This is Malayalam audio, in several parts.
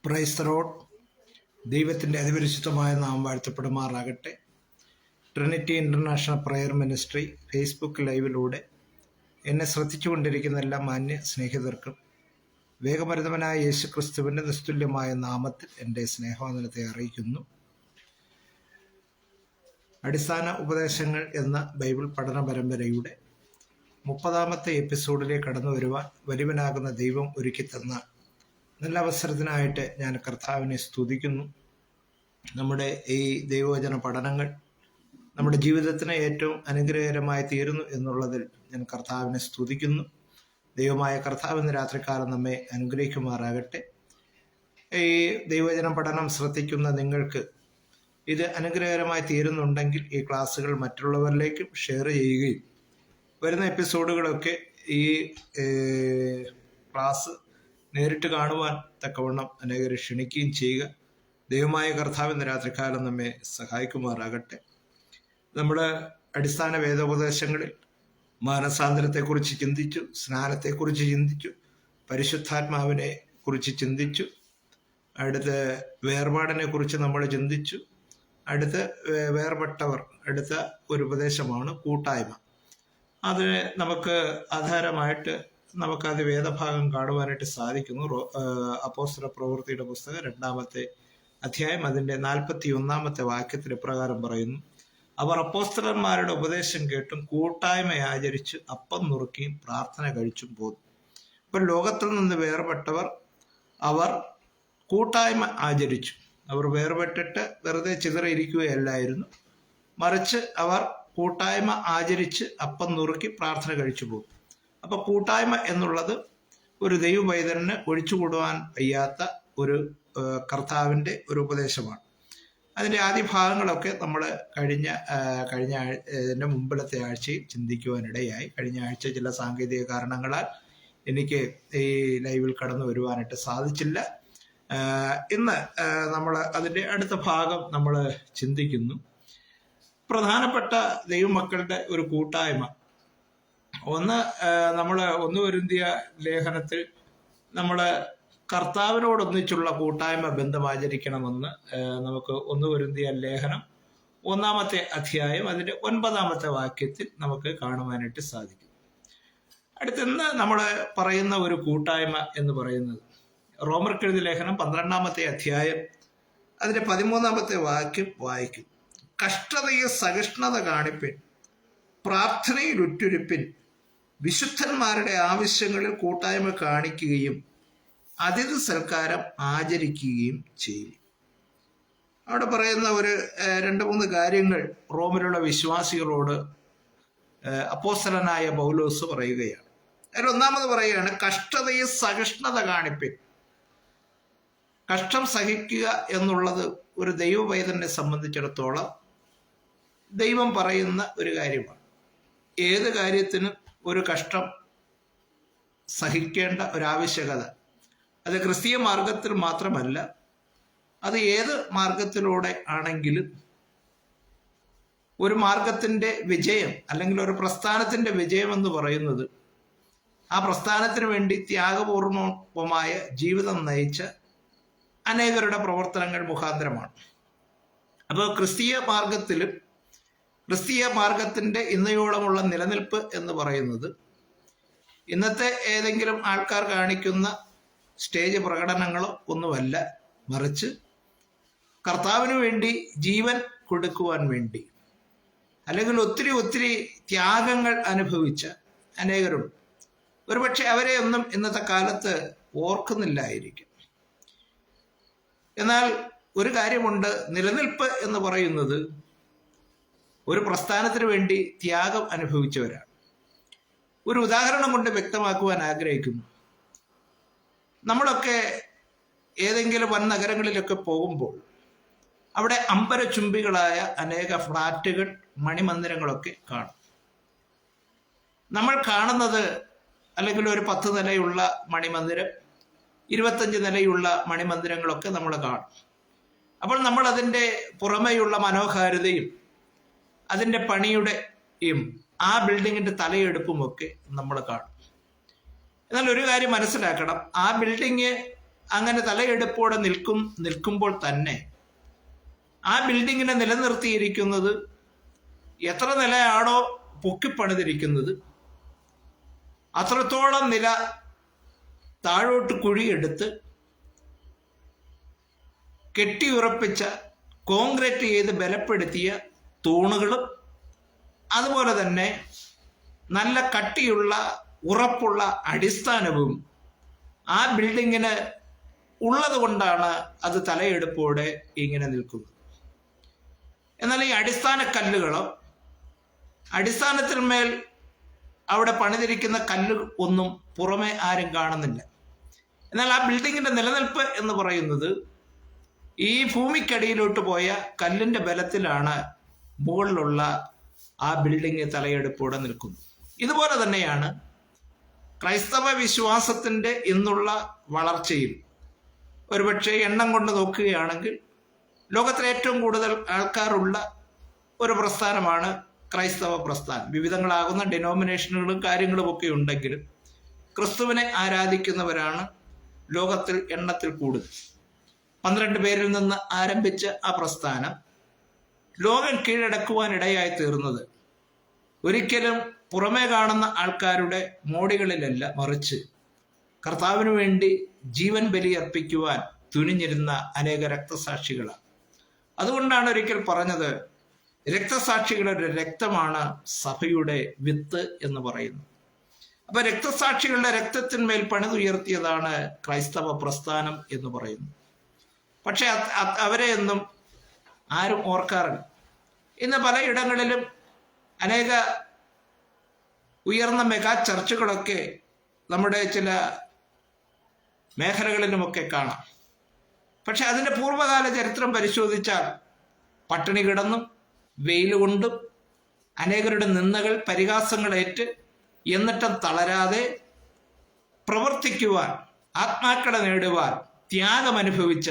Praise the Lord. ദൈവത്തിൻ്റെ അതിപരിശുദ്ധമായ നാമം വാഴ്ത്തപ്പെടുമാറാകട്ടെ. Trinity International prayer ministry Facebook ലൈവിലൂടെ എന്നെ ശ്രദ്ധിച്ചുകൊണ്ടിരിക്കുന്ന എല്ലാ മാന്യ സ്നേഹിതർക്കും വേഗമരുതവനായ യേശു ക്രിസ്തുവിൻ്റെ നിസ്തുല്യമായ നാമത്തിൽ എൻ്റെ സ്നേഹവന്ദനത്തെ അറിയിക്കുന്നു. അടിസ്ഥാന ഉപദേശങ്ങൾ എന്ന ബൈബിൾ പഠന പരമ്പരയുടെ 30ാമത്തെ എപ്പിസോഡിലേക്ക് കടന്നു വരുവാൻ വരുവനാകുന്ന ദൈവം ഒരുക്കിത്തന്ന നല്ല അവസരത്തിനായിട്ട് ഞാൻ കർത്താവിനെ സ്തുതിക്കുന്നു. നമ്മുടെ ഈ ദൈവവചന പഠനങ്ങൾ നമ്മുടെ ജീവിതത്തിന് ഏറ്റവും അനുഗ്രഹകരമായി തീരുന്നു എന്നുള്ളതിൽ ഞാൻ കർത്താവിനെ സ്തുതിക്കുന്നു. ദൈവമായ കർത്താവ് ഇന്ന് രാത്രികാലം നമ്മെ അനുഗ്രഹിക്കുമാറാകട്ടെ. ഈ ദൈവവചന പഠനം ശ്രദ്ധിക്കുന്ന നിങ്ങൾക്ക് ഇത് അനുഗ്രഹകരമായി തീരുന്നുണ്ടെങ്കിൽ ഈ ക്ലാസ്സുകൾ മറ്റുള്ളവരിലേക്കും ഷെയർ ചെയ്യുകയും വരുന്ന എപ്പിസോഡുകളൊക്കെ ഈ ക്ലാസ് നേരിട്ട് കാണുവാൻ തക്കവണ്ണം അനേകരെ ക്ഷണിക്കുകയും ചെയ്യുക. ദൈവമായ കർത്താവ് ഇന്ന് രാത്രികാലം നമ്മെ സഹായിക്കുമാറാകട്ടെ. നമ്മൾ അടിസ്ഥാന വേദോപദേശങ്ങളിൽ മാനസാന്തരത്തെക്കുറിച്ച് ചിന്തിച്ചു, സ്നാനത്തെക്കുറിച്ച് ചിന്തിച്ചു, പരിശുദ്ധാത്മാവിനെ കുറിച്ച് ചിന്തിച്ചു, അടുത്ത് വേർപാടിനെ കുറിച്ച് നമ്മൾ ചിന്തിച്ചു, അടുത്ത് വേർപെട്ടവർ അടുത്ത ഒരു ഉപദേശമാണ് കൂട്ടായ്മ. അതിന് നമുക്ക് ആധാരമായിട്ട് നമുക്കത് വേദഭാഗം കാണുവാനായിട്ട് സാധിക്കുന്നു. അപ്പോസ്തല പ്രവൃത്തിയുടെ പുസ്തകം 2ാമത്തെ അധ്യായം അതിൻ്റെ 41ാമത്തെ വാക്യത്തിൽ ഇപ്രകാരം പറയുന്നു: അവർ അപ്പോസ്തലന്മാരുടെ ഉപദേശം കേട്ടും കൂട്ടായ്മ ആചരിച്ച് അപ്പം നുറുക്കിയും പ്രാർത്ഥന കഴിച്ചും പോന്നു. അപ്പോൾ ലോകത്തിൽ നിന്ന് വേർപെട്ടവർ അവർ കൂട്ടായ്മ ആചരിച്ചു. അവർ വേർപെട്ടിട്ട് വെറുതെ ചിതറിയിരിക്കുകയല്ലായിരുന്നു, മറിച്ച് അവർ കൂട്ടായ്മ ആചരിച്ച് അപ്പം നുറുക്കി പ്രാർത്ഥന കഴിച്ചു പോകും. അപ്പോൾ കൂട്ടായ്മ എന്നുള്ളത് ഒരു ദൈവവൈതലിന് ഒഴിച്ചുകൂടുവാൻ വയ്യാത്ത ഒരു കർത്താവിൻ്റെ ഒരു ഉപദേശമാണ്. അതിൻ്റെ ആദ്യ ഭാഗങ്ങളൊക്കെ നമ്മൾ കഴിഞ്ഞ മുമ്പിലത്തെ ആഴ്ചയിൽ ചിന്തിക്കുവാനിടയായി. കഴിഞ്ഞ ആഴ്ച ചില സാങ്കേതിക കാരണങ്ങളാൽ എനിക്ക് ഈ ലൈവിൽ കടന്നു വരുവാനായിട്ട് സാധിച്ചില്ല. ഇന്ന് നമ്മൾ അതിൻ്റെ അടുത്ത ഭാഗം നമ്മൾ ചിന്തിക്കുന്നു. പ്രധാനപ്പെട്ട ദൈവമക്കളുടെ ഒരു കൂട്ടായ്മ. നമ്മൾ 1 കൊരിന്ത്യർ ലേഖനത്തിൽ നമ്മൾ കർത്താവിനോടൊന്നിച്ചുള്ള കൂട്ടായ്മ ബന്ധം ആചരിക്കണമെന്ന് നമുക്ക് 1 കൊരിന്ത്യർ ലേഖനം 1ാമത്തെ അധ്യായം അതിൻ്റെ 9ാമത്തെ വാക്യത്തിൽ നമുക്ക് കാണുവാനായിട്ട് സാധിക്കും. അടുത്തിന്ന് നമ്മൾ പറയുന്ന ഒരു കൂട്ടായ്മ എന്ന് പറയുന്നത് റോമർക്കെഴുതിയ ലേഖനം 12ാമത്തെ അധ്യായം അതിൻ്റെ 13ാമത്തെ വാക്യം വായിക്കും: കഷ്ടതയെ സഹിഷ്ണുത കാണിപ്പിൻ, പ്രാർത്ഥനയിൽ ഉറ്റുരുപ്പിൻ, വിശുദ്ധന്മാരുടെ ആവശ്യങ്ങളിൽ കൂട്ടായ്മ കാണിക്കുകയും അതിഥി സൽക്കാരം ആചരിക്കുകയും ചെയ്യും. അവിടെ പറയുന്ന ഒരു 2-3 കാര്യങ്ങൾ റോമിലുള്ള വിശ്വാസികളോട് അപ്പോസ്തലനായ പൗലോസ് പറയുകയാണ്. അതിൽ ഒന്നാമത് പറയുകയാണ്, കഷ്ടതയെ സഹിഷ്ണുത കാണിപ്പിൻ. കഷ്ടം സഹിക്കുക എന്നുള്ളത് ഒരു ദൈവവൈതലിനെ സംബന്ധിച്ചിടത്തോളം ദൈവം പറയുന്ന ഒരു കാര്യമാണ്. ഏത് കാര്യത്തിനും ഒരു കഷ്ടം സഹിക്കേണ്ട ഒരാവശ്യകത, അത് ക്രിസ്തീയ മാർഗത്തിൽ മാത്രമല്ല, അത് ഏത് മാർഗത്തിലൂടെ ആണെങ്കിലും ഒരു മാർഗത്തിൻ്റെ വിജയം അല്ലെങ്കിൽ ഒരു പ്രസ്ഥാനത്തിൻ്റെ വിജയം എന്ന് പറയുന്നത് ആ പ്രസ്ഥാനത്തിന് വേണ്ടി ത്യാഗപൂർവമായ ജീവിതം നയിച്ച അനേകരുടെ പ്രവർത്തനങ്ങൾ മുഖാന്തരമാണ്. അപ്പോൾ ക്രിസ്തീയ മാർഗത്തിൻ്റെ ഇന്നയോളമുള്ള നിലനിൽപ്പ് എന്ന് പറയുന്നത് ഇന്നത്തെ ഏതെങ്കിലും ആൾക്കാർ കാണിക്കുന്ന സ്റ്റേജ് പ്രകടനങ്ങളോ ഒന്നുമല്ല, മറിച്ച് കർത്താവിന് വേണ്ടി ജീവൻ കൊടുക്കുവാൻ വേണ്ടി അല്ലെങ്കിൽ ഒത്തിരി ത്യാഗങ്ങൾ അനുഭവിച്ച അനേകരുണ്ട്. ഒരുപക്ഷെ അവരെ ഒന്നും ഇന്നത്തെ കാലത്ത് ഓർക്കുന്നില്ലായിരിക്കും. എന്നാൽ ഒരു കാര്യമുണ്ട്, നിലനിൽപ്പ് എന്ന് പറയുന്നത് ഒരു പ്രസ്ഥാനത്തിന് വേണ്ടി ത്യാഗം അനുഭവിച്ചവരാണ്. ഒരു ഉദാഹരണം കൊണ്ട് വ്യക്തമാക്കുവാൻ ആഗ്രഹിക്കുന്നു. നമ്മളൊക്കെ ഏതെങ്കിലും വൻ നഗരങ്ങളിലൊക്കെ പോകുമ്പോൾ അവിടെ അമ്പരചുംബികളായ അനേക ഫ്ലാറ്റുകൾ, മണിമന്ദിരങ്ങളൊക്കെ കാണും. നമ്മൾ കാണുന്നത് അല്ലെങ്കിൽ ഒരു 10 നിലയുള്ള മണിമന്ദിരം, 25 നിലയുള്ള മണിമന്ദിരങ്ങളൊക്കെ നമ്മൾ കാണും. അപ്പോൾ നമ്മൾ അതിൻ്റെ പുറമേയുള്ള മനോഹാരിതയും അതിൻ്റെ പണിയുടെയും ആ ബിൽഡിങ്ങിൻ്റെ തലയെടുപ്പുമൊക്കെ നമ്മൾ കാണും. എന്നാൽ ഒരു കാര്യം മനസ്സിലാക്കണം, ആ ബിൽഡിങ് അങ്ങനെ തലയെടുപ്പോടെ നിൽക്കുമ്പോൾ തന്നെ ആ ബിൽഡിങ്ങിനെ നിലനിർത്തിയിരിക്കുന്നത് എത്ര നിലയാണോ പൊക്കിപ്പണിതിരിക്കുന്നത് അത്രത്തോളം നില താഴോട്ട് കുഴിയെടുത്ത് കെട്ടിയുറപ്പിച്ച കോൺക്രീറ്റ് ചെയ്ത് ബലപ്പെടുത്തിയ തൂണുകളും അതുപോലെ തന്നെ നല്ല കട്ടിയുള്ള ഉറപ്പുള്ള അടിസ്ഥാനവും ആ ബിൽഡിങ്ങിന് ഉള്ളത് കൊണ്ടാണ് അത് തലയെടുപ്പോടെ ഇങ്ങനെ നിൽക്കുന്നത്. എന്നാൽ ഈ അടിസ്ഥാന കല്ലുകളോ അടിസ്ഥാനത്തിന്മേൽ അവിടെ പണിതിരിക്കുന്ന കല്ല് ഒന്നും പുറമെ ആരും കാണുന്നില്ല. എന്നാൽ ആ ബിൽഡിങ്ങിന്റെ നിലനിൽപ്പ് എന്ന് പറയുന്നത് ഈ ഭൂമിക്കടിയിലോട്ട് പോയ കല്ലിന്റെ ബലത്തിലാണ് മുകളിലുള്ള ആ ബിൽഡിങ് തലയെടുപ്പോടെ നിൽക്കുന്നത്. ഇതുപോലെ തന്നെയാണ് ക്രൈസ്തവ വിശ്വാസത്തിന്റെ ഇന്നുള്ള വളർച്ചയിൽ. ഒരുപക്ഷെ എണ്ണം കൊണ്ട് നോക്കുകയാണെങ്കിൽ ലോകത്തിലെ ഏറ്റവും കൂടുതൽ ആൾക്കാരുള്ള ഒരു പ്രസ്ഥാനമാണ് ക്രൈസ്തവ പ്രസ്ഥാനം. വിവിധങ്ങളാകുന്ന ഡിനോമിനേഷനുകളും കാര്യങ്ങളും ഒക്കെ ഉണ്ടെങ്കിലും ക്രിസ്തുവിനെ ആരാധിക്കുന്നവരാണ് ലോകത്തിൽ എണ്ണത്തിൽ കൂടുതൽ. 12 പേരിൽ നിന്ന് ആരംഭിച്ച ആ പ്രസ്ഥാനം ലോകം കീഴടക്കുവാൻ ഇടയായി തീർന്നത് ഒരിക്കലും പുറമേ കാണുന്ന ആൾക്കാരുടെ മോടികളിലല്ല, മറിച്ച് കർത്താവിന് വേണ്ടി ജീവൻ ബലിയർപ്പിക്കുവാൻ തുനിഞ്ഞിരുന്ന അനേക രക്തസാക്ഷികളാണ്. അതുകൊണ്ടാണ് ഒരിക്കൽ പറഞ്ഞത്, രക്തസാക്ഷികളുടെ രക്തമാണ് സഭയുടെ വിത്ത് എന്ന് പറയുന്നു. അപ്പൊ രക്തസാക്ഷികളുടെ രക്തത്തിന്മേൽ പണിതുയർത്തിയതാണ് ക്രൈസ്തവ പ്രസ്ഥാനം എന്ന് പറയുന്നു. പക്ഷെ അവരെയൊന്നും ആരും ഓർക്കാറില്ല. ഇന്ന് പലയിടങ്ങളിലും അനേക ഉയർന്ന മെഗാ ചർച്ചുകളൊക്കെ നമ്മുടെ ചില മേഖലകളിലുമൊക്കെ കാണാം. പക്ഷെ അതിൻ്റെ പൂർവ്വകാല ചരിത്രം പരിശോധിച്ചാൽ പട്ടിണി കിടന്നും വെയിൽ കൊണ്ടും അനേകരുടെ നിന്ദകൾ പരിഹാസങ്ങളേറ്റ് എന്നിട്ടും തളരാതെ പ്രവർത്തിക്കുവാൻ, ആത്മാക്കളെ നേടുവാൻ ത്യാഗമനുഭവിച്ച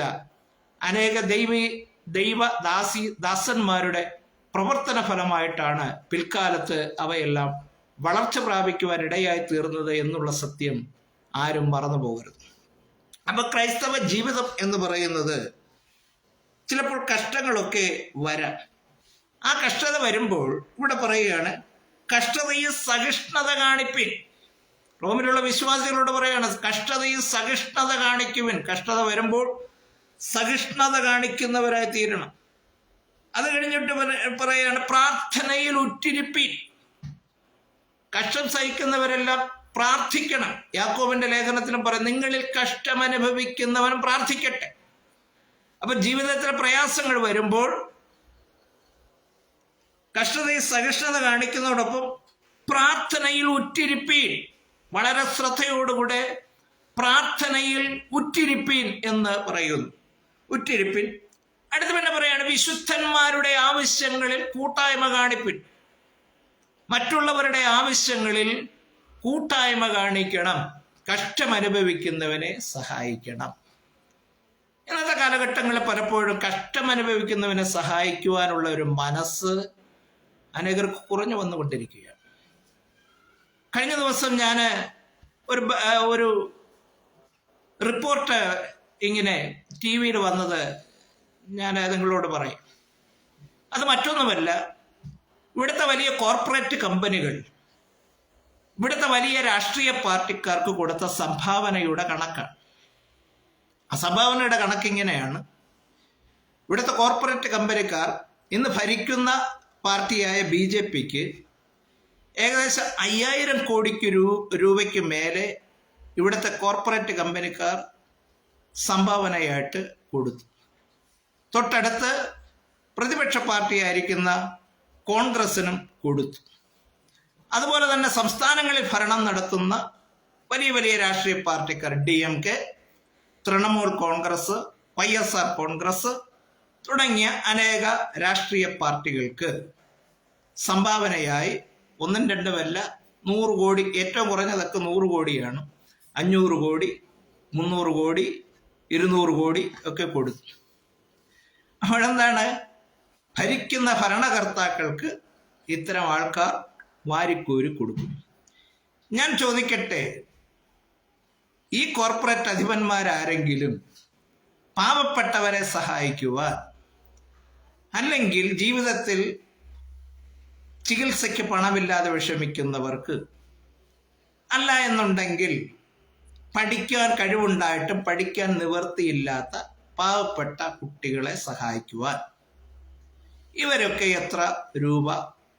അനേക ദാസന്മാരുടെ പ്രവർത്തന ഫലമായിട്ടാണ് പിൽക്കാലത്ത് അവയെല്ലാം വളർച്ച പ്രാപിക്കുവാൻ ഇടയായി തീർന്നത് എന്നുള്ള സത്യം ആരും മറന്നു പോകരുത്. അപ്പൊ ക്രൈസ്തവ ജീവിതം എന്ന് പറയുന്നത് ചിലപ്പോൾ കഷ്ടങ്ങളൊക്കെ വരാം. ആ കഷ്ടത വരുമ്പോൾ ഇവിടെ പറയുകയാണ്, കഷ്ടതയിൽ സഹിഷ്ണുത കാണിപ്പിൻ. റോമിലുള്ള വിശ്വാസികളോട് പറയുകയാണ്, കഷ്ടതയിൽ സഹിഷ്ണുത കാണിക്കുവിൻ. കഷ്ടത വരുമ്പോൾ സഹിഷ്ണുത കാണിക്കുന്നവരായി തീരണം. അത് കഴിഞ്ഞിട്ട് പറയാണ്, പ്രാർത്ഥനയിൽ ഉറ്റിരിപ്പിൻ. കഷ്ടം സഹിക്കുന്നവരെല്ലാം പ്രാർത്ഥിക്കണം. യാക്കോബിന്റെ ലേഖനത്തിലും പറയും, നിങ്ങളിൽ കഷ്ടം അനുഭവിക്കുന്നവനും പ്രാർത്ഥിക്കട്ടെ. അപ്പൊ ജീവിതത്തിലെ പ്രയാസങ്ങൾ വരുമ്പോൾ കഷ്ടതയിൽ സഹിഷ്ണുത കാണിക്കുന്നതോടൊപ്പം പ്രാർത്ഥനയിൽ ഉറ്റിരിപ്പീൻ. വളരെ ശ്രദ്ധയോടുകൂടെ പ്രാർത്ഥനയിൽ ഉറ്റിരിപ്പീൻ എന്ന് പറയുന്നു. ഉറ്റിരിപ്പിൻ. അടുത്ത് പിന്നെ പറയാണ്, വിശുദ്ധന്മാരുടെ ആവശ്യങ്ങളിൽ കൂട്ടായ്മ കാണിപ്പിൻ. മറ്റുള്ളവരുടെ ആവശ്യങ്ങളിൽ കൂട്ടായ്മ കാണിക്കണം. കഷ്ടം അനുഭവിക്കുന്നവനെ സഹായിക്കണം. ഇന്നത്തെ കാലഘട്ടങ്ങളിൽ പലപ്പോഴും കഷ്ടം അനുഭവിക്കുന്നവനെ സഹായിക്കുവാനുള്ള ഒരു മനസ്സ് അനേകർക്ക് കുറഞ്ഞു വന്നുകൊണ്ടിരിക്കുകയാണ്. കഴിഞ്ഞ ദിവസം ഞാൻ ഒരു റിപ്പോർട്ട് ഇങ്ങനെ TV-യിൽ വന്നത് ഞാൻ നിങ്ങളോട് പറയും. അത് മറ്റൊന്നുമല്ല, ഇവിടുത്തെ വലിയ കോർപ്പറേറ്റ് കമ്പനികൾ ഇവിടുത്തെ വലിയ രാഷ്ട്രീയ പാർട്ടിക്കാർക്ക് കൊടുത്ത സംഭാവനയുടെ കണക്കാണ്. ആ സംഭാവനയുടെ കണക്കിങ്ങനെയാണ്. ഇവിടുത്തെ കോർപ്പറേറ്റ് കമ്പനിക്കാർ ഇന്ന് ഭരിക്കുന്ന പാർട്ടിയായ BJP-ക്ക് ഏകദേശം 5000 കോടിക്ക് രൂപയ്ക്ക് മേലെ ഇവിടുത്തെ കോർപ്പറേറ്റ് കമ്പനിക്കാർ സംഭാവനയായിട്ട് കൊടുത്തു. തൊട്ടടുത്ത് പ്രതിപക്ഷ പാർട്ടിയായിരിക്കുന്ന കോൺഗ്രസിനും കൊടുത്തു. അതുപോലെ തന്നെ സംസ്ഥാനങ്ങളിൽ ഭരണം നടത്തുന്ന വലിയ വലിയ രാഷ്ട്രീയ പാർട്ടിക്കാർ DMK, തൃണമൂൽ കോൺഗ്രസ്, YSR കോൺഗ്രസ് തുടങ്ങിയ അനേക രാഷ്ട്രീയ പാർട്ടികൾക്ക് സംഭാവനയായി 1-2 100 കോടി, ഏറ്റവും കുറഞ്ഞതൊക്കെ 100 കോടിയാണ്, 500 കോടി, 300 കോടി, 200 കോടി ഒക്കെ കൊടുത്തു. അപ്പോഴെന്താണ്, ഭരിക്കുന്ന ഭരണകർത്താക്കൾക്ക് ഇത്തരം ആൾക്കാർ വാരിക്കോരി കൊടുക്കും. ഞാൻ ചോദിക്കട്ടെ, ഈ കോർപ്പറേറ്റ് അധിപന്മാരാരെങ്കിലും പാവപ്പെട്ടവരെ സഹായിക്കുവാൻ, അല്ലെങ്കിൽ ജീവിതത്തിൽ ചികിത്സയ്ക്ക് പണമില്ലാതെ വിഷമിക്കുന്നവർക്ക്, അല്ല എന്നുണ്ടെങ്കിൽ പഠിക്കാൻ കഴിവുണ്ടായിട്ടും പഠിക്കാൻ നിവൃത്തിയില്ലാത്ത പാവപ്പെട്ട കുട്ടികളെ സഹായിക്കുവാൻ ഇവരൊക്കെ എത്ര രൂപ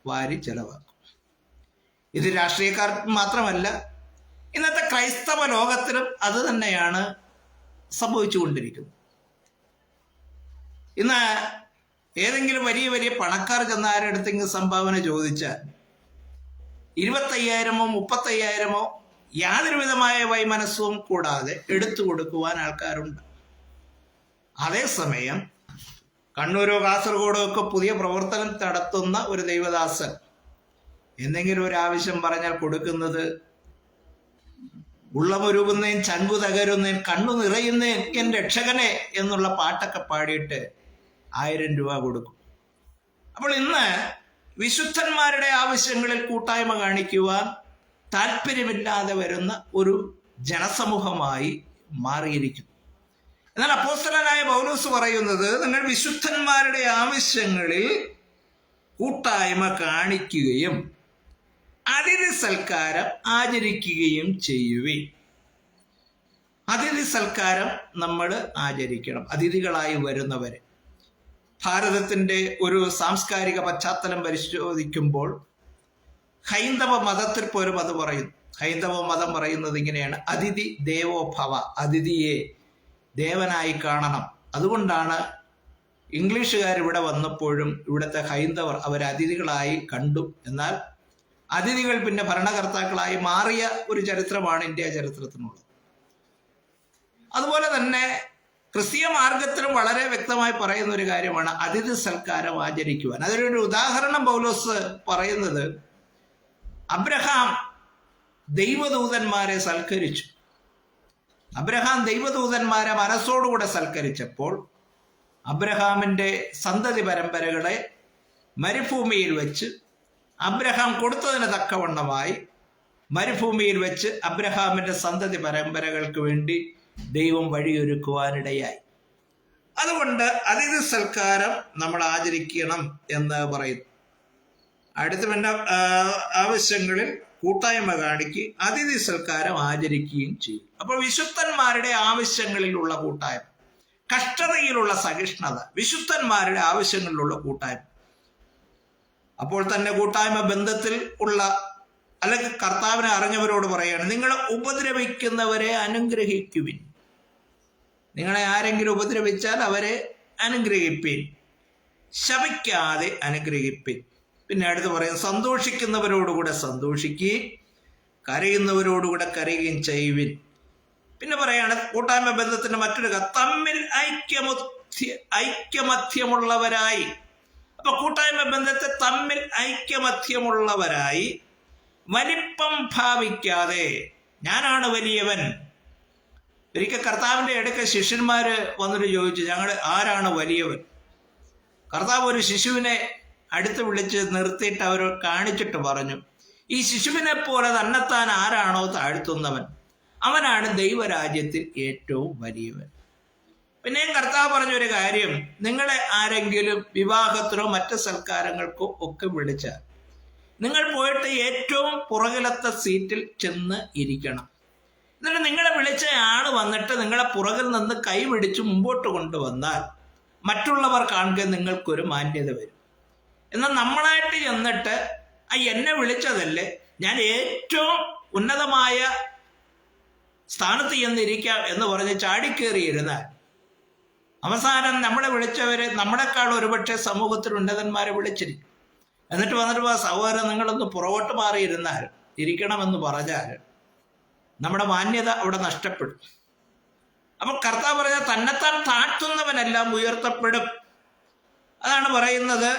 വാരി ചെലവാക്കും? ഇത് രാഷ്ട്രീയക്കാർക്ക് മാത്രമല്ല, ഇന്നത്തെ ക്രൈസ്തവ ലോകത്തിലും അത് തന്നെയാണ് സംഭവിച്ചുകൊണ്ടിരിക്കുന്നത്. ഇന്ന് ഏതെങ്കിലും വലിയ വലിയ പണക്കാർ ചെന്ന ആരെടുത്തെങ്കിലും സംഭാവന ചോദിച്ചാൽ 25,000-ഓ 35,000-ഓ യാതൊരു വിധമായ വൈമനസ്സവും കൂടാതെ എടുത്തു കൊടുക്കുവാൻ ആൾക്കാരുണ്ട്. അതേസമയം കണ്ണൂരോ കാസർഗോഡോ ഒക്കെ പുതിയ പ്രവർത്തനം നടത്തുന്ന ഒരു ദൈവദാസൻ എന്തെങ്കിലും ഒരു ആവശ്യം പറഞ്ഞാൽ കൊടുക്കുന്നത് ഉള്ളമൊരുകുന്നേൻ ചങ്കു തകരുന്നേൻ കണ്ണു നിറയുന്നേൻ എൻ രക്ഷകനെ എന്നുള്ള പാട്ടൊക്കെ പാടിയിട്ട് 1000 രൂപ കൊടുക്കും. അപ്പോൾ ഇന്ന് വിശുദ്ധന്മാരുടെ ആവശ്യങ്ങളിൽ കൂട്ടായ്മ കാണിക്കുവാൻ താല്പര്യമില്ലാതെ വരുന്ന ഒരു ജനസമൂഹമായി മാറിയിരിക്കുന്നു. എന്നാൽ അപ്പോസ്തലനായ പൗലോസ് പറയുന്നത്, നിങ്ങൾ വിശുദ്ധന്മാരുടെ ആവശ്യങ്ങളിൽ കൂട്ടായ്മ കാണിക്കുകയും അതിഥി സൽക്കാരം ആചരിക്കുകയും ചെയ്യുവിൻ. അതിഥി സൽക്കാരം നമ്മൾ ആചരിക്കണം. അതിഥികളായി വരുന്നവരെ. ഭാരതത്തിൻ്റെ ഒരു സാംസ്കാരിക പശ്ചാത്തലം പരിശോധിക്കുമ്പോൾ ഹൈന്ദവ മതത്തിൽ പോലും അത് പറയുന്നു. ഹൈന്ദവ മതം പറയുന്നത് ഇങ്ങനെയാണ്: അതിഥി ദേവോ ഭവ. അതിഥിയെ ദേവനായി കാണണം. അതുകൊണ്ടാണ് ഇംഗ്ലീഷുകാർ ഇവിടെ വന്നപ്പോഴും ഇവിടുത്തെ ഹൈന്ദവർ അവർ അതിഥികളായി കണ്ടു. എന്നാൽ അതിഥികൾ പിന്നെ ഭരണകർത്താക്കളായി മാറിയ ഒരു ചരിത്രമാണ് ഇന്ത്യ ചരിത്രത്തിനുള്ളത്. അതുപോലെ തന്നെ ക്രിസ്തീയ മാർഗത്തിലും വളരെ വ്യക്തമായി പറയുന്ന ഒരു കാര്യമാണ് അതിഥി സൽക്കാരം ആചരിക്കുവാൻ. അതിനൊരു ഉദാഹരണം പൗലോസ് പറയുന്നത്, അബ്രഹാം ദൈവദൂതന്മാരെ സൽക്കരിച്ചു. അബ്രഹാം ദൈവദൂതന്മാരെ മനസ്സോടുകൂടെ സൽക്കരിച്ചപ്പോൾ അബ്രഹാമിൻ്റെ സന്തതി പരമ്പരകളെ മരുഭൂമിയിൽ വെച്ച് അബ്രഹാം കൊടുത്തതിന് തക്കവണ്ണമായി മരുഭൂമിയിൽ വെച്ച് അബ്രഹാമിൻ്റെ സന്തതി പരമ്പരകൾക്ക് വേണ്ടി ദൈവം വഴിയൊരുക്കുവാനിടയായി. അതുകൊണ്ട് അതിഥി സൽക്കാരം നമ്മൾ ആചരിക്കണം എന്ന് പറയുന്നു. അടുത്ത പിന്നെ ആവശ്യങ്ങളിൽ കൂട്ടായ്മ കാണിക്കുകയും അതിഥി സൽക്കാരം ആചരിക്കുകയും ചെയ്യും. അപ്പോൾ വിശുദ്ധന്മാരുടെ ആവശ്യങ്ങളിലുള്ള കൂട്ടായ്മ, കഷ്ടതയിലുള്ള സഹിഷ്ണുത, വിശുദ്ധന്മാരുടെ ആവശ്യങ്ങളിലുള്ള കൂട്ടായ്മ. അപ്പോൾ തന്നെ കൂട്ടായ്മ ബന്ധത്തിൽ ഉള്ള, അല്ലെങ്കിൽ കർത്താവിനെ അറിഞ്ഞവരോട് പറയാണ്, നിങ്ങളെ ഉപദ്രവിക്കുന്നവരെ അനുഗ്രഹിക്കുവിൻ. നിങ്ങളെ ആരെങ്കിലും ഉപദ്രവിച്ചാൽ അവരെ അനുഗ്രഹിപ്പിൻ, ശപിക്കാതെ അനുഗ്രഹിപ്പിൻ. പിന്നെ അടുത്ത് പറയും, സന്തോഷിക്കുന്നവരോടുകൂടെ സന്തോഷിക്കുകയും കരയുന്നവരോടുകൂടെ കരയുകയും ചെയ്യുവിൻ. പിന്നെ പറയാണ് കൂട്ടായ്മ ബന്ധത്തിന്റെ മറ്റൊരു തമ്മിൽ ഐക്യമത്യമുള്ളവരായി. അപ്പൊ കൂട്ടായ്മ ബന്ധത്തെ തമ്മിൽ ഐക്യമത്യമുള്ളവരായി, വലിപ്പം ഭാവിക്കാതെ. ഞാനാണ് വലിയവൻ. ഒരിക്കൽ കർത്താവിൻ്റെ അടുക്ക ശിഷ്യന്മാര് വന്നിട്ട് ചോദിച്ചു, ഞങ്ങൾ ആരാണ് വലിയവൻ? കർത്താവ് ഒരു ശിശുവിനെ അടുത്ത് വിളിച്ച് നിർത്തിയിട്ട് അവർ കാണിച്ചിട്ട് പറഞ്ഞു, ഈ ശിശുവിനെ പോലെ തന്നെത്താൻ ആരാണോ താഴ്ത്തുന്നവൻ അവനാണ് ദൈവരാജ്യത്തിൽ ഏറ്റവും വലിയവൻ. പിന്നെയും കർത്താവ് പറഞ്ഞൊരു കാര്യം, നിങ്ങളെ ആരെങ്കിലും വിവാഹത്തിനോ മറ്റ് സൽക്കാരങ്ങൾക്കോ ഒക്കെ വിളിച്ചാൽ നിങ്ങൾ പോയിട്ട് ഏറ്റവും പുറകിലത്തെ സീറ്റിൽ ചെന്ന് ഇരിക്കണം. എന്നിട്ട് നിങ്ങളെ വിളിച്ച ആള് വന്നിട്ട് നിങ്ങളെ പുറകിൽ നിന്ന് കൈ പിടിച്ച് മുമ്പോട്ട് കൊണ്ടുവന്നാൽ മറ്റുള്ളവർ കാണുക നിങ്ങൾക്കൊരു മാന്യത വരും. എന്നാൽ നമ്മളായിട്ട് ചെന്നിട്ട് എന്നെ വിളിച്ചതല്ലേ, ഞാൻ ഏറ്റവും ഉന്നതമായ സ്ഥാനത്ത് ചെന്നിരിക്കാം എന്ന് പറഞ്ഞ് ചാടിക്കേറിയിരുന്നാൽ അവസാനം നമ്മളെ വിളിച്ചവരെ നമ്മളെക്കാൾ ഒരുപക്ഷെ സമൂഹത്തിൽ ഉന്നതന്മാരെ വിളിച്ചിരിക്കും. എന്നിട്ട് വന്നിട്ട് സഹോദരൻ നിങ്ങളൊന്ന് പുറകോട്ട് മാറിയിരുന്നാൽ ഇരിക്കണമെന്ന് പറഞ്ഞാൽ നമ്മുടെ മാന്യത അവിടെ നഷ്ടപ്പെടും. അപ്പൊ കർത്താവ് പറഞ്ഞ തന്നെത്താൻ താഴ്ത്തുന്നവനെല്ലാം ഉയർത്തപ്പെടും. അതാണ് പറയുന്നത്,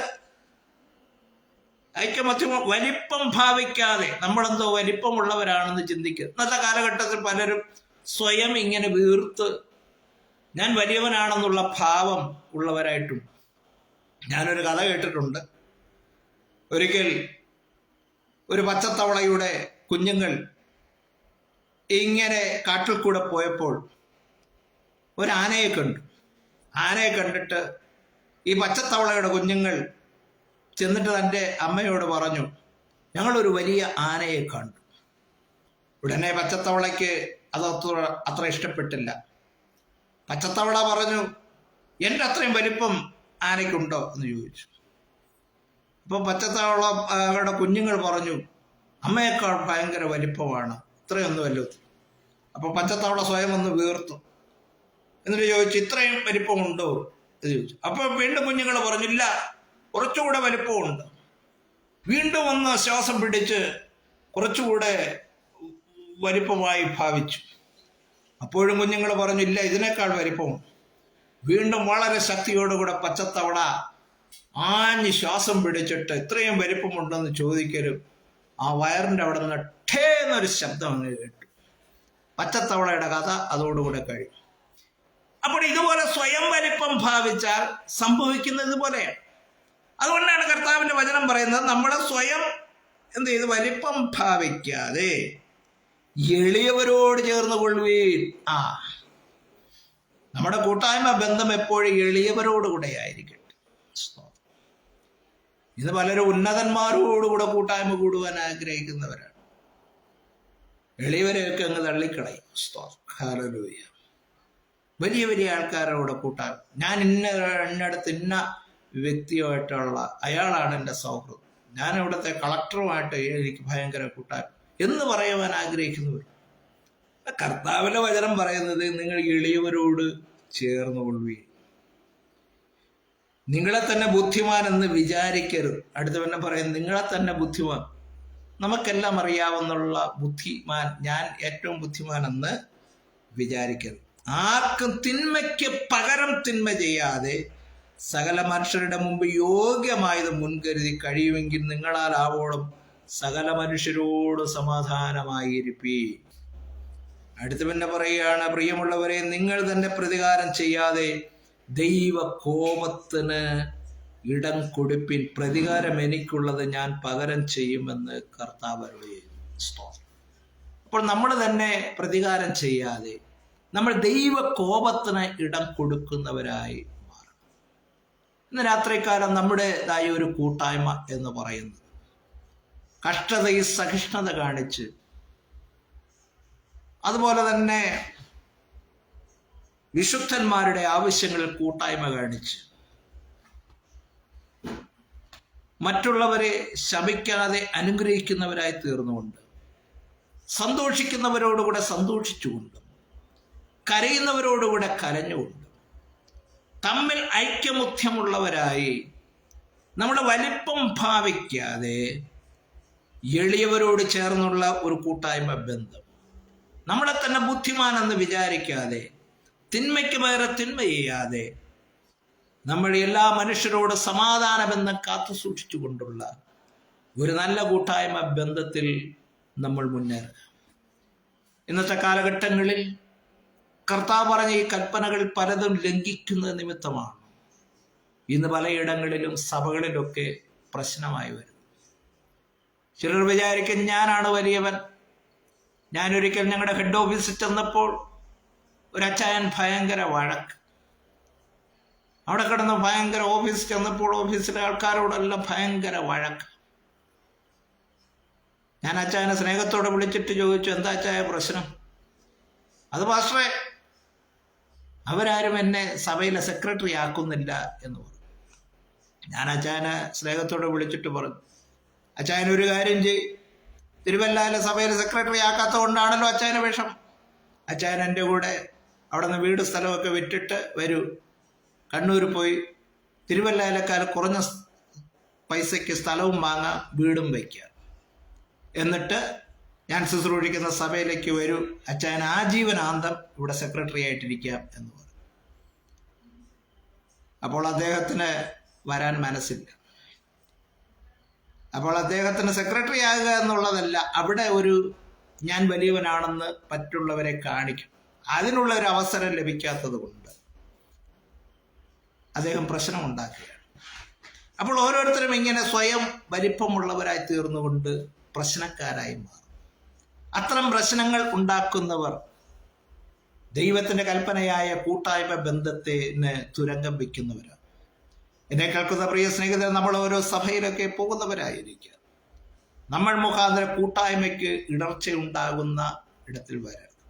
ഐക്യമത്യം, വലിപ്പം ഭാവിക്കാതെ. നമ്മളെന്തോ വലിപ്പമുള്ളവരാണെന്ന് ചിന്തിക്കുക. ഇന്നത്തെ കാലഘട്ടത്തിൽ പലരും സ്വയം ഇങ്ങനെ വീർത്ത് ഞാൻ വലിയവനാണെന്നുള്ള ഭാവം ഉള്ളവരായിട്ടുണ്ട്. ഞാനൊരു കഥ കേട്ടിട്ടുണ്ട്. ഒരിക്കൽ ഒരു പച്ചത്തവളയുടെ കുഞ്ഞുങ്ങൾ ഇങ്ങനെ കാട്ടിൽ കൂടെ പോയപ്പോൾ ഒരു ആനയെ കണ്ടു. ആനയെ കണ്ടിട്ട് ഈ പച്ചത്തവളയുടെ കുഞ്ഞുങ്ങൾ ചെന്നിട്ട് തൻ്റെ അമ്മയോട് പറഞ്ഞു, ഞങ്ങളൊരു വലിയ ആനയെ കണ്ടു. ഉടനെ പച്ചത്തവളയ്ക്ക് അത് അത്ര ഇഷ്ടപ്പെട്ടില്ല. പച്ചത്തവള പറഞ്ഞു, എൻ്റെ അത്രയും വലിപ്പം ആനയ്ക്കുണ്ടോ എന്ന് ചോദിച്ചു. അപ്പോൾ പച്ചത്തവളയുടെ കുഞ്ഞുങ്ങൾ പറഞ്ഞു, അമ്മയേക്കാൾ ഭയങ്കര വലിപ്പമാണ്, ഇത്രയൊന്നുമല്ലോ. അപ്പോൾ പച്ചത്തവള സ്വയം ഒന്ന് വീർത്തു. എന്നിട്ട് ചോദിച്ചു, ഇത്രയും വലിപ്പമുണ്ടോ എന്ന് ചോദിച്ചു. അപ്പോൾ വീണ്ടും കുഞ്ഞുങ്ങൾ പറഞ്ഞില്ല, കുറച്ചുകൂടെ വലിപ്പമുണ്ട്. വീണ്ടും ഒന്ന് ശ്വാസം പിടിച്ച് കുറച്ചുകൂടെ വലിപ്പമായി ഭാവിച്ചു. അപ്പോഴും കുഞ്ഞുങ്ങൾ പറഞ്ഞില്ല, ഇതിനേക്കാൾ വലിപ്പം. വീണ്ടും വളരെ ശക്തിയോടുകൂടെ പച്ചത്തവള ആഞ്ഞ് ശ്വാസം പിടിച്ചിട്ട് ഇത്രയും വലിപ്പമുണ്ടെന്ന് ചോദിക്കലും ആ വയറിൻ്റെ അവിടെ നിന്ന് ഠേ എന്നൊരു ശബ്ദം അങ്ങ് കേട്ടു. പച്ചത്തവളയുടെ കഥ അതോടുകൂടെ കഴിയും. അപ്പോൾ ഇതുപോലെ സ്വയം വലിപ്പം ഭാവിച്ചാൽ സംഭവിക്കുന്നത് ഇതുപോലെയാണ്. അതുകൊണ്ടാണ് കർത്താവിൻ്റെ വചനം പറയുന്നത്, നമ്മൾ സ്വയം എന്ത് ചെയ്ത് വലിപ്പം ഭാവിക്കാതെ എളിയവരോട് ചേർന്ന് കൊള്ളുവീൻ. നമ്മുടെ കൂട്ടായ്മ ബന്ധം എപ്പോഴും എളിയവരോടുകൂടെ ആയിരിക്കട്ടെ. ഇത് പലരും ഉന്നതന്മാരോടുകൂടെ കൂട്ടായ്മ കൂടുവാൻ ആഗ്രഹിക്കുന്നവരാണ്. എളിയവരെയൊക്കെ അങ്ങ് തള്ളിക്കളയും. ഹല്ലേലൂയ. വലിയ വലിയ ആൾക്കാരോട് കൂട്ടായ്മ, ഞാൻ ഇന്നടത്ത് ഇന്ന വ്യക്തിയുമായിട്ടുള്ള അയാളാണ് എൻ്റെ സൗഹൃദം, ഞാൻ ഇവിടുത്തെ കളക്ടറുമായിട്ട് എനിക്ക് ഭയങ്കര കൂട്ടായ്മ എന്ന് പറയുവാൻ ആഗ്രഹിക്കുന്നവർ. കർത്താവിൻ്റെ വചനം പറയുന്നത്, നിങ്ങൾ എളിയവരോട് ചേർന്ന് കൊള്ളുകയും നിങ്ങളെ തന്നെ ബുദ്ധിമാൻ എന്ന് വിചാരിക്കരുത്. അടുത്തവന്നെ പറയും, നിങ്ങളെ തന്നെ ബുദ്ധിമാൻ, നമുക്കെല്ലാം അറിയാവുന്നുള്ള ബുദ്ധിമാൻ, ഞാൻ ഏറ്റവും ബുദ്ധിമാൻ എന്ന് വിചാരിക്കരുത്. ആർക്കും തിന്മയ്ക്ക് പകരം തിന്മ ചെയ്യാതെ സകല മനുഷ്യരുടെ മുമ്പ് യോഗ്യമായത് മുൻകരുതി കഴിയുമെങ്കിൽ നിങ്ങളാൽ ആവോളം സകല മനുഷ്യരോട് സമാധാനമായിരിപ്പീൻ. അടുത്ത് പിന്നെ പറയുകയാണ്, പ്രിയമുള്ളവരെ, നിങ്ങൾ തന്നെ പ്രതികാരം ചെയ്യാതെ ദൈവ കോപത്തിന് ഇടം കൊടുപ്പിൻ. പ്രതികാരം എനിക്കുള്ളത്, ഞാൻ പകരം ചെയ്യുമെന്ന് കർത്താവ് അരുളിച്ചെയ്യുന്നു. അപ്പോൾ നമ്മൾ തന്നെ പ്രതികാരം ചെയ്യാതെ നമ്മൾ ദൈവ കോപത്തിന് ഇടം കൊടുക്കുന്നവരായി മാറണം. ഇന്ന് രാത്രികാലം നമ്മുടേതായ ഒരു കൂട്ടായ്മ എന്ന് പറയുന്നത് കഷ്ടതയിൽ സഹിഷ്ണുത കാണിച്ച്, അതുപോലെ തന്നെ വിശുദ്ധന്മാരുടെ ആവശ്യങ്ങളിൽ കൂട്ടായ്മ കാണിച്ച്, മറ്റുള്ളവരെ ശപിക്കാതെ അനുഗ്രഹിക്കുന്നവരായി തീർന്നുകൊണ്ട്, സന്തോഷിക്കുന്നവരോടുകൂടെ സന്തോഷിച്ചുകൊണ്ട്, കരയുന്നവരോടുകൂടെ കരഞ്ഞുകൊണ്ട്, തമ്മിൽ ഐക്യമുഖ്യമുള്ളവരായി നമ്മുടെ വലിപ്പം ഭാവിക്കാതെ എളിയവരോട് ചേർന്നുള്ള ഒരു കൂട്ടായ്മ ബന്ധം, നമ്മളെ തന്നെ ബുദ്ധിമാനെന്ന് വിചാരിക്കാതെ തിന്മയ്ക്ക് പകരെ തിന്മ ചെയ്യാതെ നമ്മൾ എല്ലാ മനുഷ്യരോട് സമാധാന ബന്ധം കാത്തു സൂക്ഷിച്ചുകൊണ്ടുള്ള ഒരു നല്ല കൂട്ടായ്മ ബന്ധത്തിൽ നമ്മൾ മുന്നേറുക. ഇന്നത്തെ കാലഘട്ടങ്ങളിൽ കർത്താവ് പറഞ്ഞ ഈ കൽപ്പനകൾ പലതും ലംഘിക്കുന്നത് നിമിത്തമാണ് ഇന്ന് പലയിടങ്ങളിലും സഭകളിലൊക്കെ പ്രശ്നമായി വരുന്നത്. ചിലർ വിചാരിക്കും, ഞാനാണ് വലിയവൻ. ഞാനൊരിക്കൽ ഞങ്ങളുടെ ഹെഡ് ഓഫീസിൽ ചെന്നപ്പോൾ ഒരു അച്ചായൻ ഭയങ്കര വഴക്ക്. അവിടെ കിടന്ന് ഭയങ്കര ഓഫീസിൽ ചെന്നപ്പോൾ ഓഫീസിലെ ആൾക്കാരോടെല്ലാം ഭയങ്കര വഴക്ക്. ഞാൻ അച്ചായനെ സ്നേഹത്തോടെ വിളിച്ചിട്ട് ചോദിച്ചു, എന്താ അച്ചായ പ്രശ്നം? അത് പാസ്റ്ററെ, അവരാരും എന്നെ സഭയിലെ സെക്രട്ടറി ആക്കുന്നില്ല എന്ന് പറഞ്ഞു. ഞാൻ അച്ചായനെ സ്നേഹത്തോടെ വിളിച്ചിട്ട് പറഞ്ഞു, അച്ചായനൊരു കാര്യം ചെയ്യും, തിരുവല്ലയിലെ സഭയിലെ സെക്രട്ടറി ആക്കാത്തത് കൊണ്ടാണല്ലോ അച്ചായന് വിഷം. അച്ചായൻ എൻ്റെ കൂടെ അവിടെ നിന്ന് വീട് സ്ഥലമൊക്കെ വിറ്റിട്ട് വരൂ, കണ്ണൂർ പോയി തിരുവല്ലയിലേക്കാൾ കുറഞ്ഞ പൈസയ്ക്ക് സ്ഥലവും വാങ്ങാം, വീടും വയ്ക്കുക, എന്നിട്ട് ഞാൻ ശുശ്രൂഷിക്കുന്ന സഭയിലേക്ക് വരൂ, അച്ചായൻ ആജീവനാന്തം ഇവിടെ സെക്രട്ടറി ആയിട്ടിരിക്കാം എന്ന് പറഞ്ഞു. അപ്പോൾ അദ്ദേഹത്തിന് വരാൻ മനസ്സില്ല. അപ്പോൾ അദ്ദേഹത്തിന് സെക്രട്ടറി ആകുക എന്നുള്ളതല്ല, അവിടെ ഒരു ഞാൻ വലിയവനാണെന്ന് മറ്റുള്ളവരെ കാണിക്കും, അതിനുള്ള ഒരു അവസരം ലഭിക്കാത്തത് കൊണ്ട് അദ്ദേഹം പ്രശ്നമുണ്ടാക്കുകയാണ്. അപ്പോൾ ഓരോരുത്തരും ഇങ്ങനെ സ്വയം വലിപ്പമുള്ളവരായി തീർന്നുകൊണ്ട് പ്രശ്നക്കാരായി മാറും. അത്തരം പ്രശ്നങ്ങൾ ഉണ്ടാക്കുന്നവർ ദൈവത്തിന്റെ കൽപ്പനയായ കൂട്ടായ്മ ബന്ധത്തിന് തുരങ്കം വയ്ക്കുന്നവരാണ്. എന്നെ കേൾക്കുന്ന പ്രിയ സ്നേഹിതരെ, നമ്മൾ ഓരോ സഭയിലൊക്കെ പോകുന്നവരായിരിക്കുക. നമ്മൾ മുഖാന്തരം കൂട്ടായ്മയ്ക്ക് ഇടർച്ചയുണ്ടാകുന്ന ഇടത്തിൽ വരരുത്.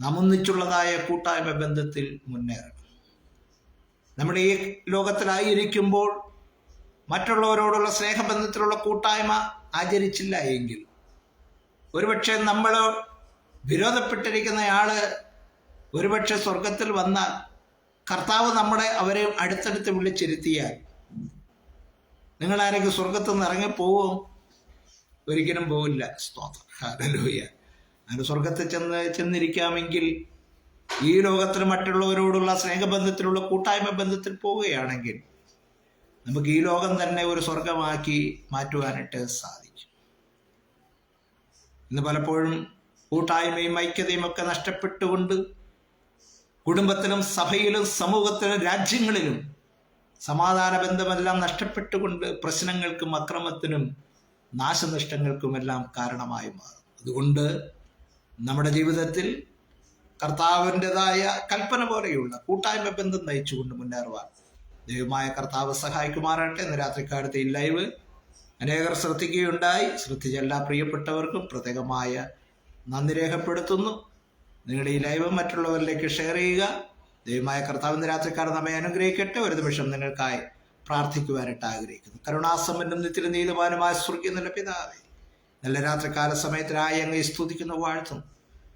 നാം ഒന്നിച്ചുള്ളതായ കൂട്ടായ്മ ബന്ധത്തിൽ മുന്നേറണം. നമ്മൾ ഈ ലോകത്തിലായിരിക്കുമ്പോൾ മറ്റുള്ളവരോടുള്ള സ്നേഹബന്ധത്തിലുള്ള കൂട്ടായ്മ ആചരിച്ചില്ല എങ്കിൽ ഒരുപക്ഷെ നമ്മൾ വിരോധപ്പെട്ടിരിക്കുന്നയാള് ഒരുപക്ഷെ സ്വർഗത്തിൽ വന്നാൽ കർത്താവ് അവരെ അടുത്തടുത്ത് വിളിച്ചിരുത്തിയാൽ നിങ്ങൾ ആരെങ്കിലും സ്വർഗത്തിൽ നിന്ന് ഇറങ്ങിപ്പോവും? ഒരിക്കലും പോവില്ല. സ്തോത്രം, ഹല്ലേലൂയ. അങ്ങനെ സ്വർഗത്തിൽ ചെന്നിരിക്കാമെങ്കിൽ ഈ ലോകത്തിൽ മറ്റുള്ളവരോടുള്ള സ്നേഹബന്ധത്തിലുള്ള കൂട്ടായ്മ ബന്ധത്തിൽ പോവുകയാണെങ്കിൽ നമുക്ക് ഈ ലോകം തന്നെ ഒരു സ്വർഗമാക്കി മാറ്റുവാനായിട്ട് സാധിക്കും. ഇന്ന് പലപ്പോഴും കൂട്ടായ്മയും ഐക്യതയും ഒക്കെ നഷ്ടപ്പെട്ടുകൊണ്ട് കുടുംബത്തിലും സഭയിലും സമൂഹത്തിലും രാജ്യങ്ങളിലും സമാധാന ബന്ധമെല്ലാം നഷ്ടപ്പെട്ടുകൊണ്ട് പ്രശ്നങ്ങൾക്കും അക്രമത്തിനും നാശനഷ്ടങ്ങൾക്കുമെല്ലാം കാരണമായി മാറും. അതുകൊണ്ട് നമ്മുടെ ജീവിതത്തിൽ കർത്താവിൻ്റെതായ കൽപ്പന പോലെയുള്ള കൂട്ടായ്മ ബന്ധം നയിച്ചുകൊണ്ട് മുന്നേറുവാൻ ദൈവമായ കർത്താവ് സഹായിക്കുമാറാകട്ടെ. ഇന്ന് രാത്രിക്കാലത്തെ ഈ ലൈവ് അനേകർ ശ്രദ്ധിക്കുകയുണ്ടായി. ശ്രദ്ധിച്ച എല്ലാ പ്രിയപ്പെട്ടവർക്കും പ്രത്യേകമായ നന്ദി രേഖപ്പെടുത്തുന്നു. നിങ്ങളുടെ ഈ ലൈവ് മറ്റുള്ളവരിലേക്ക് ഷെയർ ചെയ്യുക. ദൈവമായ കർത്താവിൻ്റെ രാത്രിക്കാലം നമ്മെ അനുഗ്രഹിക്കട്ടെ. ഒരു നിമിഷം നിങ്ങൾക്കായി പ്രാർത്ഥിക്കുവാനായിട്ട് ആഗ്രഹിക്കുന്നു. കരുണാസമ്പന്നം നിത്യനും നീതിമാനുമായ സ്വർഗീയ നല്ല പിതാവേ, നല്ല രാത്രികാല സമയത്തിനായി അങ്ങ് സ്തുതിക്കുന്നു, വാഴ്ത്തുന്നു.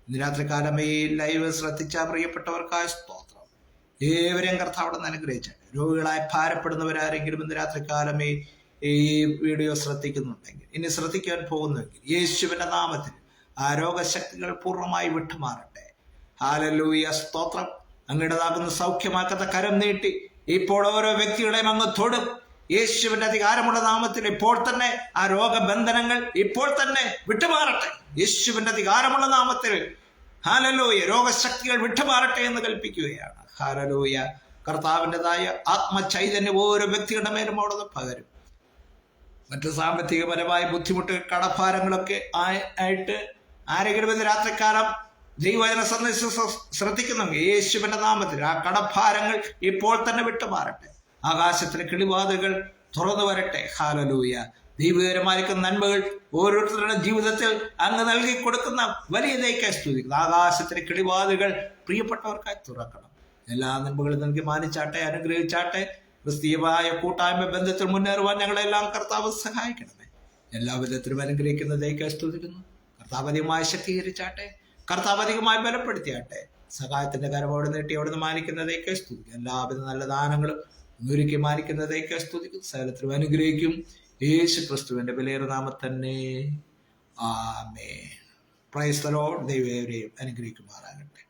ഇന്ന് രാത്രികാലം ഈ ലൈവ് ശ്രദ്ധിച്ച പ്രിയപ്പെട്ടവർക്കായ സ്തോത്രം. ഏവരെയും കർത്താവ് അനുഗ്രഹിച്ചാൽ രോഗികളായി ഭാരപ്പെടുന്നവരാരെങ്കിലും ഇന്ന് രാത്രികാലം ഈ വീഡിയോ ശ്രദ്ധിക്കുന്നുണ്ടെങ്കിൽ, ഇനി ശ്രദ്ധിക്കാൻ പോകുന്നുവെങ്കിൽ യേശുവിൻ്റെ നാമത്തിൽ ആ രോഗശക്തികൾ പൂർണ്ണമായി വിട്ടുമാറട്ടെ. ഹല്ലേലൂയ, സ്തോത്രം. അങ്ങയുടേതാകുന്ന സൗഖ്യമാക്കുന്ന കരം നീട്ടി ഇപ്പോൾ ഓരോ വ്യക്തികളെയും അങ്ങ് തൊടും. യേശുവിന്റെ അധികാരമുള്ള നാമത്തിൽ ഇപ്പോൾ തന്നെ ആ രോഗബന്ധനങ്ങൾ ഇപ്പോൾ തന്നെ വിട്ടുമാറട്ടെ. യേശുവിന്റെ അധികാരമുള്ള നാമത്തിൽ ഹല്ലേലൂയ, രോഗശക്തികൾ വിട്ടുമാറട്ടെ എന്ന് കൽപ്പിക്കുകയാണ്. ഹല്ലേലൂയ. കർത്താവിൻ്റെതായ ആത്മചൈതന്യം ഓരോ വ്യക്തികളുടെ മേലും അവിടെ നിന്ന് പകരും. മറ്റു സാമ്പത്തികപരമായ ബുദ്ധിമുട്ട്, കടഭാരങ്ങളൊക്കെ ആയിട്ട് ആരെങ്കിലും ഇന്ന് രാത്രിക്കാലം ദൈവവചന സന്ദേശം ശ്രദ്ധിക്കുന്നെങ്കിൽ യേശുവിന്റെ നാമത്തിൽ ആ കടഭാരങ്ങൾ ഇപ്പോൾ തന്നെ വിട്ടുമാറട്ടെ. ആകാശത്തിലെ കിളിവാതിലുകൾ തുറന്നു വരട്ടെ. ഹല്ലേലൂയ. ദൈവകരമായിരിക്കുന്ന നന്മകൾ ഓരോരുത്തരുടെ ജീവിതത്തിൽ അങ്ങ് നൽകി കൊടുക്കുന്ന വലിയ ദയക്കായി സ്തുതിക്കുന്നു. ആകാശത്തിലെ കിളിവാതിലുകൾ പ്രിയപ്പെട്ടവർക്കായി തുറക്കണം. എല്ലാ നന്മകളും നൽകി മാനിച്ചാട്ടെ, അനുഗ്രഹിച്ചാട്ടെ. ക്രിസ്തീയമായ കൂട്ടായ്മ ബന്ധത്തിൽ മുന്നേറുവാൻ ഞങ്ങളെല്ലാം കർത്താവ് സഹായിക്കണമേ. എല്ലാ വിധത്തിലും അനുഗ്രഹിക്കുന്ന ദയക്കായി സ്തുതിക്കുന്നു. കർത്താവ് അധികമായി ശക്തീകരിച്ചാട്ടെ, കർത്താവ് അധികമായി ബലപ്പെടുത്തിയാട്ടെ. സഹായത്തിന്റെ കരമോട് നീട്ടി അവിടുന്ന് മാനിക്കുന്നതേക്കായി സ്തുതിക്കും. എല്ലാവിധ നല്ല ദാനങ്ങളും ഒരുക്കി മാനിക്കുന്നതേക്കായി സ്തുതിക്കും. സകലത്തിലും അനുഗ്രഹിക്കും. യേശു ക്രിസ്തുവിന്റെ വിലയേറിയ നാമത്തിൽ തന്നെ ആമേൻ. Praise the Lord. ദൈവം അനുഗ്രഹിക്കുമാറാകട്ടെ.